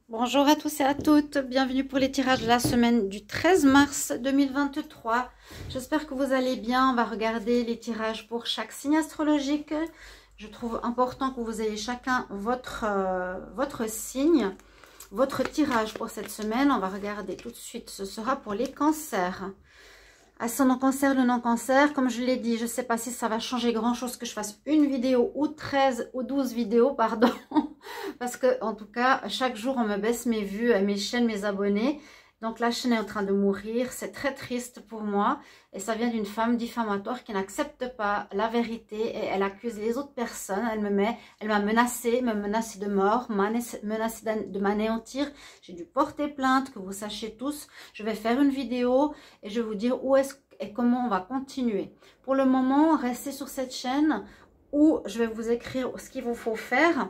Bonjour à tous et à toutes, bienvenue pour les tirages de la semaine du 13 mars 2023. J'espère que vous allez bien. On va regarder les tirages pour chaque signe astrologique. Je trouve important que vous ayez chacun votre signe, votre tirage pour cette semaine. On va regarder tout de suite, ce sera pour les cancers. Ascendant cancer, le non-cancer, comme je l'ai dit, je ne sais pas si ça va changer grand-chose que je fasse une vidéo ou 13 ou 12 vidéos, pardon. Parce que, en tout cas, chaque jour, on me baisse mes vues, mes chaînes, mes abonnés. Donc, la chaîne est en train de mourir. C'est très triste pour moi. Et ça vient d'une femme diffamatoire qui n'accepte pas la vérité. Et elle accuse les autres personnes. Elle m'a menacée de mort, menacée de m'anéantir. J'ai dû porter plainte, que vous sachiez tous. Je vais faire une vidéo et je vais vous dire où est-ce et comment on va continuer. Pour le moment, restez sur cette chaîne où je vais vous écrire ce qu'il vous faut faire.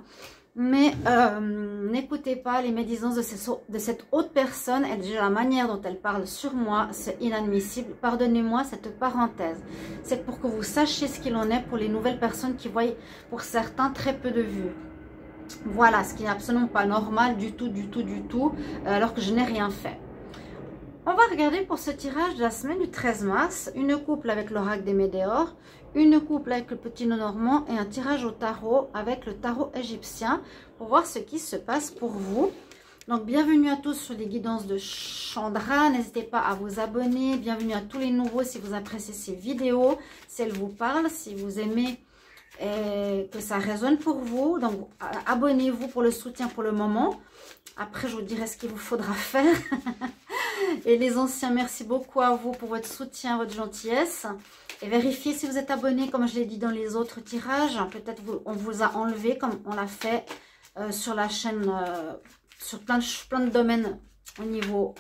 Mais n'écoutez pas les médisances de cette autre personne. Et déjà la manière dont elle parle sur moi, c'est inadmissible. Pardonnez-moi cette parenthèse. C'est pour que vous sachiez ce qu'il en est pour les nouvelles personnes qui voient pour certains très peu de vues. Voilà, ce qui n'est absolument pas normal du tout, alors que je n'ai rien fait. On va regarder pour ce tirage de la semaine du 13 mars, une couple avec l'oracle des Médéors, une couple avec le petit non-normand et un tirage au tarot avec le tarot égyptien pour voir ce qui se passe pour vous. Donc, bienvenue à tous sur les guidances de Chandra. N'hésitez pas à vous abonner. Bienvenue à tous les nouveaux si vous appréciez ces vidéos, si elles vous parlent, si vous aimez et que ça résonne pour vous. Donc, abonnez-vous pour le soutien pour le moment. Après, je vous dirai ce qu'il vous faudra faire. Et les anciens, merci beaucoup à vous pour votre soutien, votre gentillesse. Et vérifiez si vous êtes abonné, comme je l'ai dit dans les autres tirages. Peut-être on vous a enlevé, comme on l'a fait sur la chaîne, sur plein de domaines au niveau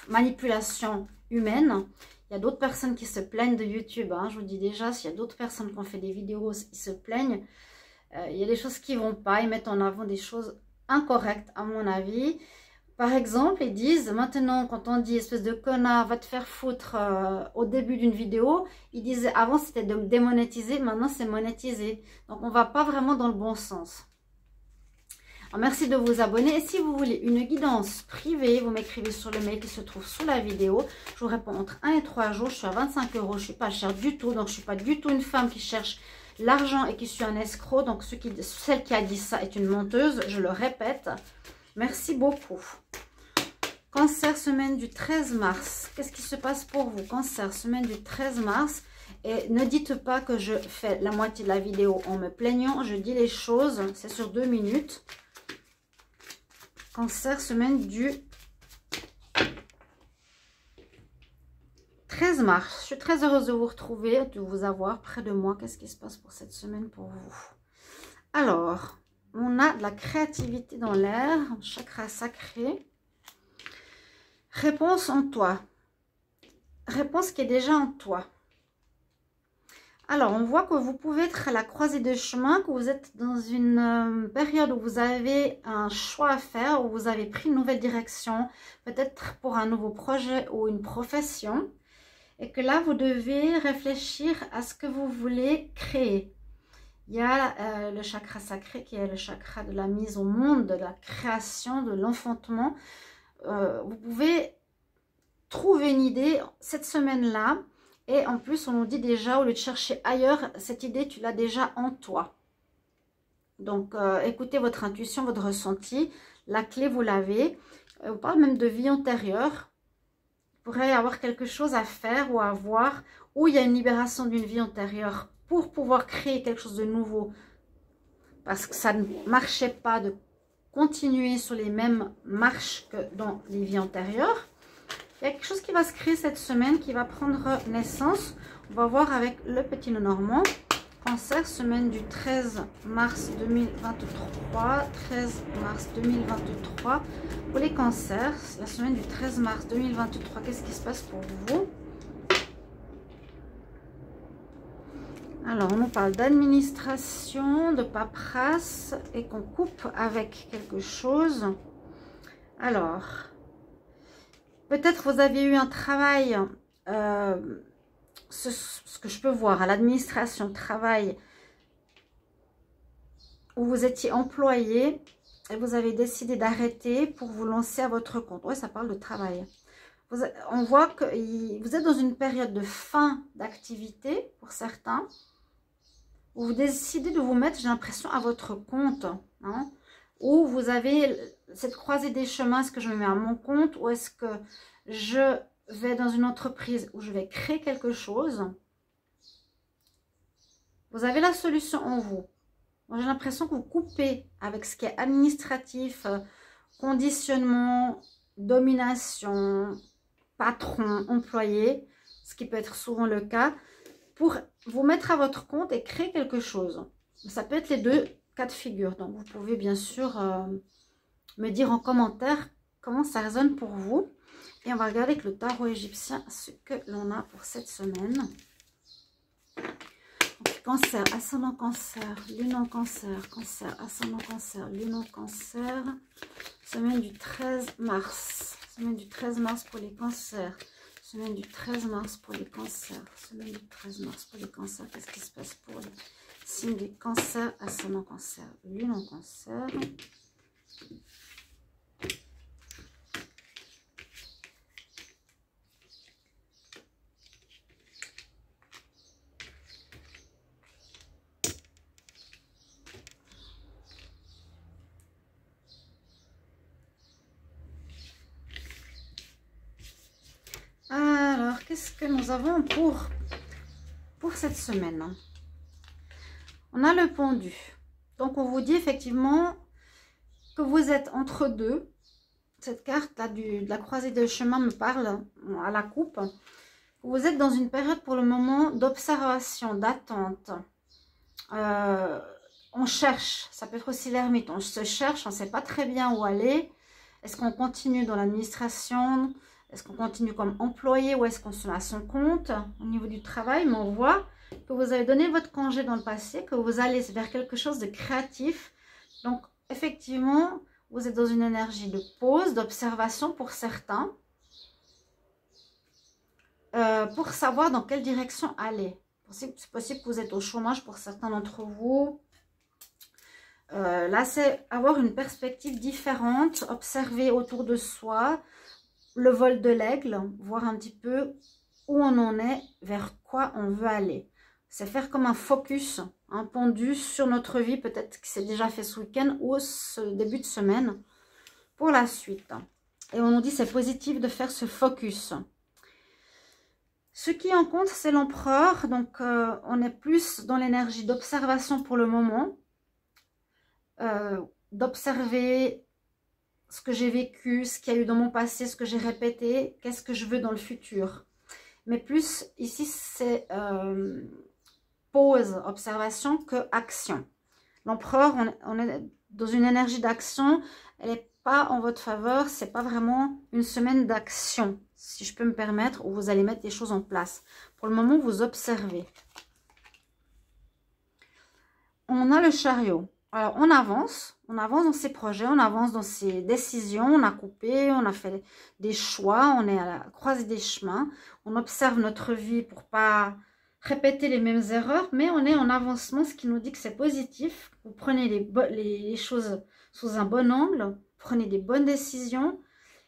manipulation humaine. Il y a d'autres personnes qui se plaignent de YouTube. Hein, je vous dis déjà, s'il y a d'autres personnes qui ont fait des vidéos, ils se plaignent. Il y a des choses qui ne vont pas. Ils mettent en avant des choses incorrectes, à mon avis. Par exemple, ils disent, maintenant, quand on dit espèce de connard, va te faire foutre au début d'une vidéo, ils disaient avant c'était de démonétiser, maintenant c'est monétiser. Donc on ne va pas vraiment dans le bon sens. Alors, merci de vous abonner. Et si vous voulez une guidance privée, vous m'écrivez sur le mail qui se trouve sous la vidéo. Je vous réponds entre 1 et 3 jours. Je suis à 25 €. Je ne suis pas chère du tout. Donc je ne suis pas du tout une femme qui cherche l'argent et qui suis un escroc. Donc celle qui a dit ça est une menteuse. Je le répète. Merci beaucoup. Cancer, semaine du 13 mars. Qu'est-ce qui se passe pour vous? Cancer, semaine du 13 mars. Et ne dites pas que je fais la moitié de la vidéo en me plaignant. Je dis les choses. C'est sur 2 minutes. Cancer, semaine du 13 mars. Je suis très heureuse de vous retrouver, de vous avoir près de moi. Qu'est-ce qui se passe pour cette semaine pour vous? Alors, on a de la créativité dans l'air, chakra sacré. Réponse en toi. Réponse qui est déjà en toi. Alors, on voit que vous pouvez être à la croisée des chemins, que vous êtes dans une période où vous avez un choix à faire, où vous avez pris une nouvelle direction, peut-être pour un nouveau projet ou une profession, et que là, vous devez réfléchir à ce que vous voulez créer. Il y a le chakra sacré qui est le chakra de la mise au monde, de la création, de l'enfantement. Vous pouvez trouver une idée cette semaine-là. Et en plus, on nous dit déjà, au lieu de chercher ailleurs, cette idée, tu l'as déjà en toi. Donc, écoutez votre intuition, votre ressenti. La clé, vous l'avez. On parle même de vie antérieure. Il pourrait y avoir quelque chose à faire ou à voir, où il y a une libération d'une vie antérieure pour pouvoir créer quelque chose de nouveau. Parce que ça ne marchait pas de continuer sur les mêmes marches que dans les vies antérieures. Il y a quelque chose qui va se créer cette semaine, qui va prendre naissance. On va voir avec le petit non-normand. Cancer, semaine du 13 mars 2023. 13 mars 2023. Pour les cancers, la semaine du 13 mars 2023. Qu'est-ce qui se passe pour vous? Alors, on nous parle d'administration, de paperasse et qu'on coupe avec quelque chose. Alors, peut-être vous aviez eu un travail, ce que je peux voir à l'administration, travail où vous étiez employé et vous avez décidé d'arrêter pour vous lancer à votre compte. Oui, ça parle de travail. On voit que vous êtes dans une période de fin d'activité pour certains, où vous décidez de vous mettre, j'ai l'impression, à votre compte. Hein, où vous avez cette croisée des chemins, est-ce que je me mets à mon compte ou est-ce que je vais dans une entreprise où je vais créer quelque chose. Vous avez la solution en vous. J'ai l'impression que vous coupez avec ce qui est administratif, conditionnement, domination, patron, employé, ce qui peut être souvent le cas, pour vous mettre à votre compte et créer quelque chose. Ça peut être les deux cas de figure. Donc, vous pouvez bien sûr me dire en commentaire comment ça résonne pour vous. Et on va regarder avec le tarot égyptien ce que l'on a pour cette semaine. Donc, Cancer, ascendant Cancer, lune en Cancer, Cancer, ascendant Cancer, lune en Cancer. Semaine du 13 mars. Semaine du 13 mars pour les Cancers. Semaine du 13 mars pour les Cancers. Semaine du 13 mars pour les Cancers. Qu'est-ce qui se passe pour les signes du Cancer, ascendant Cancer, lune en Cancer. Alors, qu'est-ce que nous avons pour cette semaine? On a le pendu. Donc, on vous dit effectivement que vous êtes entre deux. Cette carte-là de la croisée de chemin me parle à la coupe. Vous êtes dans une période pour le moment d'observation, d'attente. On cherche, ça peut être aussi l'ermite. On se cherche, on ne sait pas très bien où aller. Est-ce qu'on continue dans l'administration? Est-ce qu'on continue comme employé ou est-ce qu'on se met à son compte au niveau du travail? Mais on voit que vous avez donné votre congé dans le passé, que vous allez vers quelque chose de créatif. Donc, effectivement, vous êtes dans une énergie de pause, d'observation pour certains, pour savoir dans quelle direction aller. C'est possible que vous êtes au chômage pour certains d'entre vous. Là, c'est avoir une perspective différente, observer autour de soi, le vol de l'aigle, voir un petit peu où on en est, vers quoi on veut aller. C'est faire comme un focus, un pendu sur notre vie, peut-être que c'est déjà fait ce week-end ou ce début de semaine pour la suite. Et on nous dit c'est positif de faire ce focus. Ce qui en compte, c'est l'empereur, donc on est plus dans l'énergie d'observation pour le moment, d'observer ce que j'ai vécu, ce qu'il y a eu dans mon passé, ce que j'ai répété, qu'est-ce que je veux dans le futur. Mais plus, ici, c'est pause, observation que action. L'empereur, on est dans une énergie d'action, elle n'est pas en votre faveur, c'est pas vraiment une semaine d'action, si je peux me permettre, où vous allez mettre des choses en place. Pour le moment, vous observez. On a le chariot. Alors, on avance dans ses projets, on avance dans ses décisions, on a coupé, on a fait des choix, on est à la croisée des chemins, on observe notre vie pour pas répéter les mêmes erreurs, mais on est en avancement, ce qui nous dit que c'est positif. Vous prenez les choses sous un bon angle, prenez des bonnes décisions,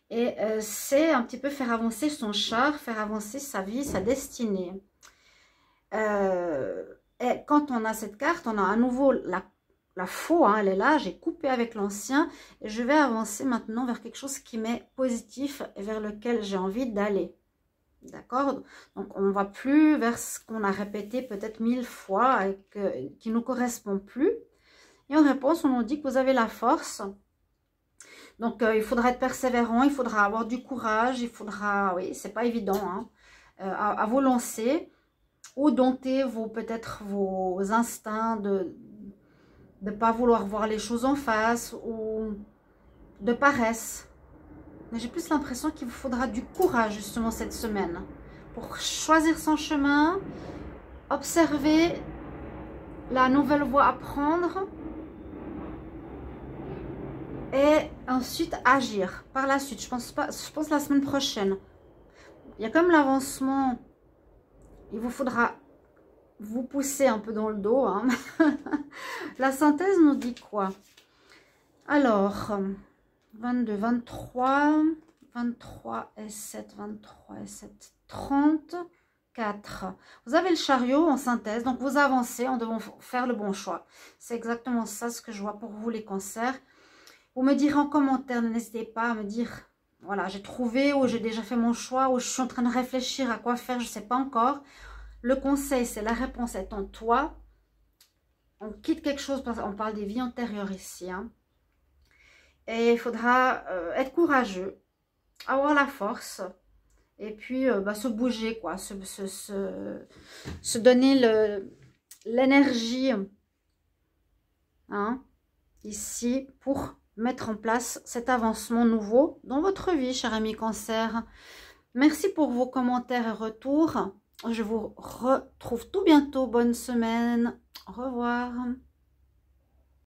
et c'est un petit peu faire avancer son char, faire avancer sa vie, sa destinée. Et quand on a cette carte, on a à nouveau la faux, hein, elle est là, j'ai coupé avec l'ancien et je vais avancer maintenant vers quelque chose qui m'est positif et vers lequel j'ai envie d'aller. D'accord? Donc, on ne va plus vers ce qu'on a répété peut-être 1000 fois et qui ne nous correspond plus. Et en réponse, on nous dit que vous avez la force. Donc, il faudra être persévérant, il faudra avoir du courage, il faudra, oui, c'est pas évident, hein, à vous lancer ou dompter peut-être vos instincts de ne pas vouloir voir les choses en face ou de paresse. Mais j'ai plus l'impression qu'il vous faudra du courage justement cette semaine pour choisir son chemin, observer la nouvelle voie à prendre et ensuite agir par la suite. Je pense la semaine prochaine. Il y a comme l'avancement, il vous faudra vous pousser un peu dans le dos, hein. La synthèse nous dit quoi? Alors, 22, 23, 23 et 7, 23 et 7, 30, 4. Vous avez le chariot en synthèse, donc vous avancez en devant faire le bon choix. C'est exactement ça ce que je vois pour vous les cancers. Vous me direz en commentaire, n'hésitez pas à me dire, voilà, j'ai trouvé ou j'ai déjà fait mon choix ou je suis en train de réfléchir à quoi faire, je ne sais pas encore. Le conseil, c'est la réponse est en toi. On quitte quelque chose parce qu'on parle des vies antérieures ici. Hein. Et il faudra être courageux, avoir la force et puis se bouger, quoi, se donner l'énergie hein, ici pour mettre en place cet avancement nouveau dans votre vie, cher ami Cancer. Merci pour vos commentaires et retours. Je vous retrouve tout bientôt. Bonne semaine. Au revoir.